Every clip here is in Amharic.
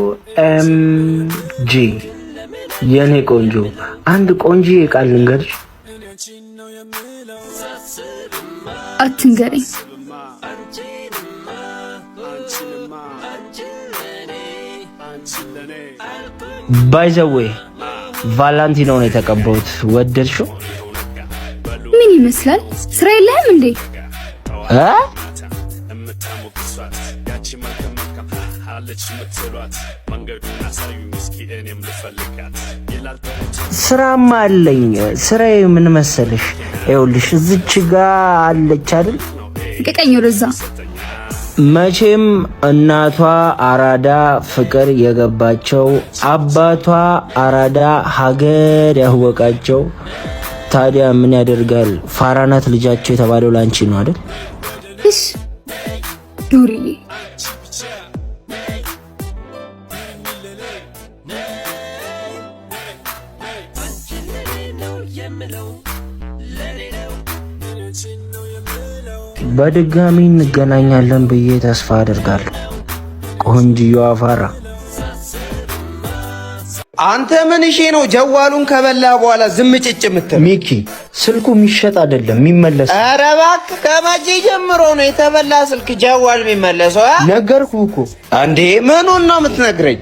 OMG የኔ ቆንጆ አንድ ቆንጆ ቃል ልንገርሽ። አትንገረኝ። ባይ ዘ ዌይ ቫላንቲኖ ነው የተቀበሉት። ወደድሽው? ምን ይመስላል? ስራ የለህም እንዴ? ስራማ አለኝ። ስራዬ ምን መሰለሽ? ይኸውልሽ እዚች ጋ አለች አይደል? ቀቀኝ ወደዛ። መቼም እናቷ አራዳ ፍቅር የገባቸው አባቷ አራዳ ሀገር ያወቃቸው። ታዲያ ምን ያደርጋል ፋራናት ልጃቸው የተባለው ላንቺ ነው አይደል? እሺ ዱርዬ በድጋሚ እንገናኛለን ብዬ ተስፋ አደርጋለሁ። ቆንጂዋ ፋራ። አንተ ምን እሺ ነው ጀዋሉን ከበላ በኋላ ዝም ጭጭ የምትል? ሚኪ ስልኩ የሚሸጥ አይደለም የሚመለስ። ኧረ እባክህ ከመቼ ጀምሮ ነው የተበላ ስልክ ጀዋል የሚመለሰው? ነገርኩህ እኮ። አንዴ ምኑን ነው የምትነግረኝ?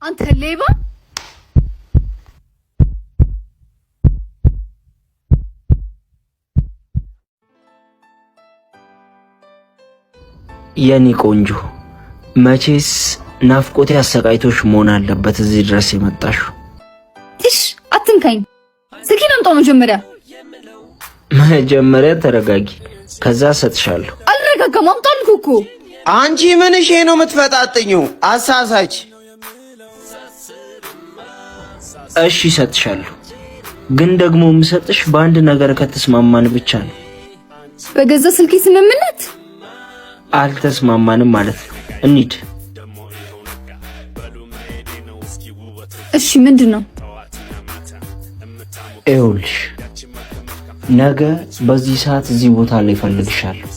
አንተ ሌባ! የኔ ቆንጆ መቼስ ናፍቆቴ አሰቃይቶሽ መሆን አለበት እዚህ ድረስ የመጣሽው። እሺ አትንካኝ። ስልኬን አምጣው መጀመሪያ። መጀመሪያ ተረጋጊ፣ ከዛ ሰጥሻለሁ። አልረጋጋም። አምጣው አልኩህ እኮ። አንቺ ምን እሺ ነው የምትፈጣጥኝው? አሳሳች። እሺ ሰጥሻለሁ፣ ግን ደግሞ የምሰጥሽ በአንድ ነገር ከተስማማን ብቻ ነው። በገዛ ስልኬ ስምምነት አልተስማማንም ማለት ነው። እንሂድ። እሺ ምንድነው? ይኸውልሽ ነገ በዚህ ሰዓት እዚህ ቦታ ላይ እፈልግሻለሁ።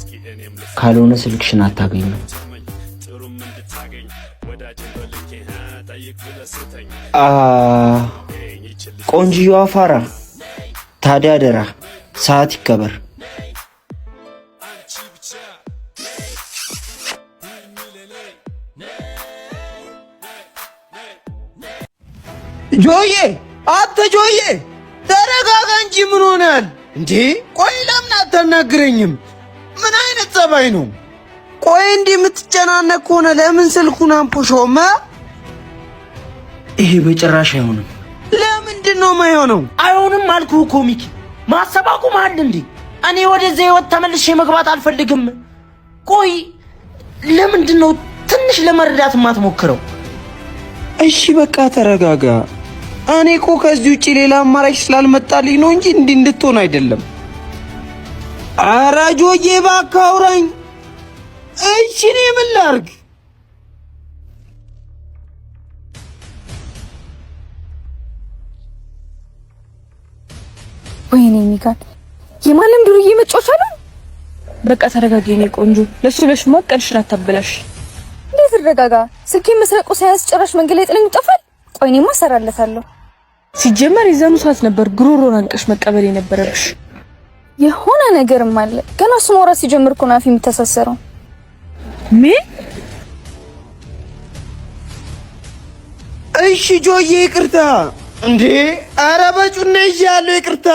ካልሆነ ስልክሽን አታገኝም። ቆንጂዋ ፋራ፣ ታዲያ አደራ ሰዓት ይከበር። ጆዬ አተ ጆዬ ተረጋጋ እንጂ ምን ሆነሃል እንዴ? ቆይ ለምን አታናግረኝም? ምን አይነት ጸባይ ነው? ቆይ እንዲህ የምትጨናነቅ ከሆነ ለምን ስልኩን አንፖሾመ? ይሄ በጭራሽ አይሆንም። ለምንድን ነው የማይሆነው? አይሆንም አልኩህ እኮ ሚኪ። ማሰብ አቁመሃል እንዴ? እኔ ወደዚህ ህይወት ተመልሼ መግባት አልፈልግም። ቆይ ለምንድን ነው ትንሽ ለመረዳት የማትሞክረው? እሺ በቃ ተረጋጋ። እኔ እኮ ከዚህ ውጪ ሌላ አማራጭ ስላልመጣልኝ ነው እንጂ እንዲህ እንድትሆን አይደለም። ኧረ ጆዬ እባክህ አውራኝ። እሺ እኔ ምን ላድርግ? ወይኔ ሚካል የማንም ዱርዬ መጫወቻ ነው። በቃ ተረጋጊ የኔ ቆንጆ። ለሱ ለሽማ ቀንሽን አታበላሽ። እንዴት ተረጋጋ? ስልኬን መስረቁ ሳያንስ ጭራሽ መንገድ ላይ ጥለኝ ይጠፋል። ቆይ እኔማ እሰራለታለሁ። ሲጀመር የዛኑ ሰዓት ነበር ጉሮሮን አንቀሽ መቀበል የነበረብሽ። የሆነ ነገርም አለ። ገና እሱ ማውራት ሲጀምር እኮ ነው አፍ የሚተሳሰረው። ምን? እሺ ጆዬ ይቅርታ። እንዴ ኧረ በጩና ይያለው ይቅርታ።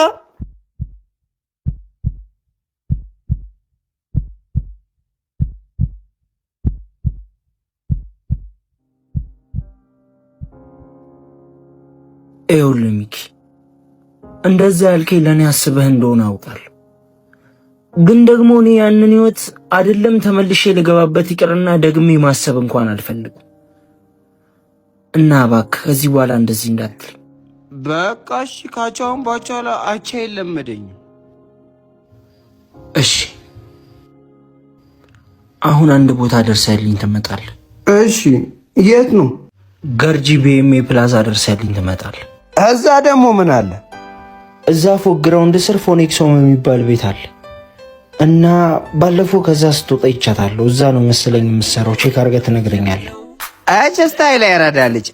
ይኸውልህ ሚኪ፣ እንደዛ ያልከኝ ለእኔ አስበህ እንደሆነ አውቃለሁ። ግን ደግሞ እኔ ያንን ህይወት አይደለም ተመልሼ ልገባበት ይቅርና ደግሜ ማሰብ እንኳን አልፈልግም። እና እባክህ ከዚህ በኋላ እንደዚህ እንዳትል። በቃ እሺ፣ ካቻውን ባቻላ አቻ የለመደኝ። እሺ አሁን አንድ ቦታ ደርሰህልኝ ትመጣለህ። እሺ የት ነው? ገርጂ ቢኤምኤ ፕላዛ ደርሰህልኝ ትመጣለህ። እዛ ደግሞ ምን አለ? እዛ ፎቅ ግራውንድ ስር ፎኔክሶም የሚባል ቤት አለ እና ባለፈው ከዛ ስትወጣ ይቻታለሁ። እዛ ነው መሰለኝ የምትሰራው። ቼክ አድርገህ ትነግረኛለህ። አጭ ስታይል ያራዳ ልጅ